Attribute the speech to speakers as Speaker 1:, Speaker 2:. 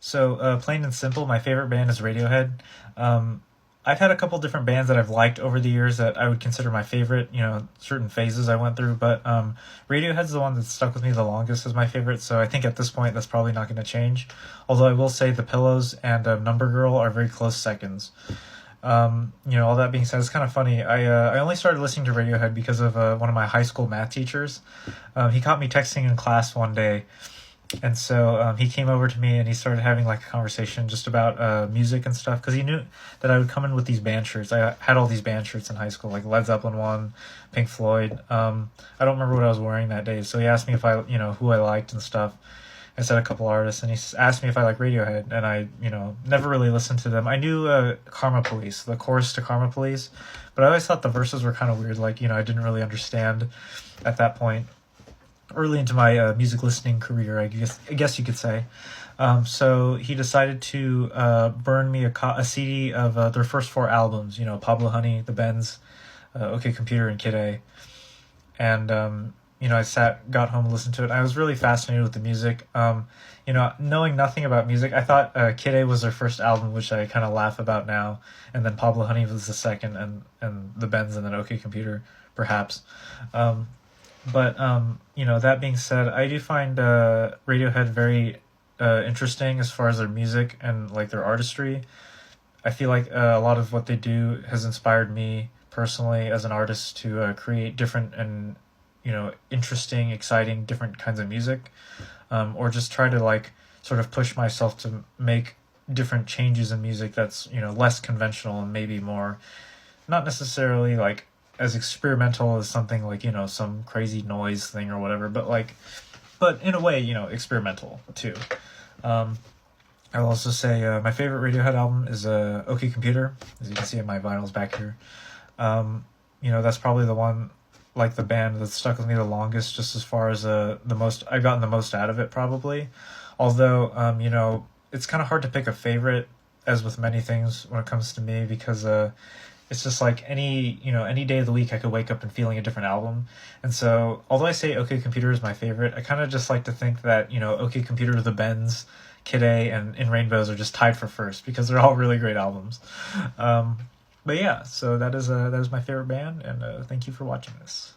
Speaker 1: So, plain and simple, my favorite band is Radiohead. Um, I've had a couple different bands that I've liked over the years that I would consider my favorite, certain phases I went through, but Radiohead's the one that's stuck with me the longest as my favorite, so I think at this point that's probably not going to change. Although I will say The Pillows and Number Girl are very close seconds. All that being said, it's kind of funny. I only started listening to Radiohead because of one of my high school math teachers. He caught me texting in class one day, and so he came over to me and he started having like a conversation just about music and stuff because he knew that I would come in with these band shirts. I had all these band shirts in high school, like Led Zeppelin one, Pink Floyd. I don't remember what I was wearing that day, so he asked me if who I liked and stuff. I said a couple artists, and he asked me if I like Radiohead, and I never really listened to them. I knew Karma Police, the chorus to Karma Police, but I always thought the verses were kind of weird. Like I didn't really understand at that point early into my music listening career, I guess you could say. So he decided to burn me a CD of their first four albums. Pablo Honey, The Bends, OK Computer, and Kid A. And I got home and listened to it. I was really fascinated with the music. Knowing nothing about music, I thought Kid A was their first album, which I kind of laugh about now, and then Pablo Honey was the second, and The Bends, and then OK Computer, perhaps. But that being said, I do find Radiohead very interesting as far as their music and like their artistry. I feel like a lot of what they do has inspired me personally as an artist to create different and interesting, exciting, different kinds of music, or just try to like sort of push myself to make different changes in music that's less conventional and maybe more not necessarily like as experimental as something like some crazy noise thing or whatever, but in a way experimental too. I'll also say my favorite Radiohead album is OK Computer, as you can see in my vinyls back here. That's probably the one, like the band that's stuck with me the longest, just as far as the most I've gotten the most out of it probably. Although it's kind of hard to pick a favorite, as with many things when it comes to me, because it's just like any day of the week I could wake up and feeling a different album. And so although I say OK Computer is my favorite, I kind of just like to think that OK Computer, The Bends, Kid A, and In Rainbows are just tied for first because they're all really great albums. But yeah, so that is my favorite band, and thank you for watching this.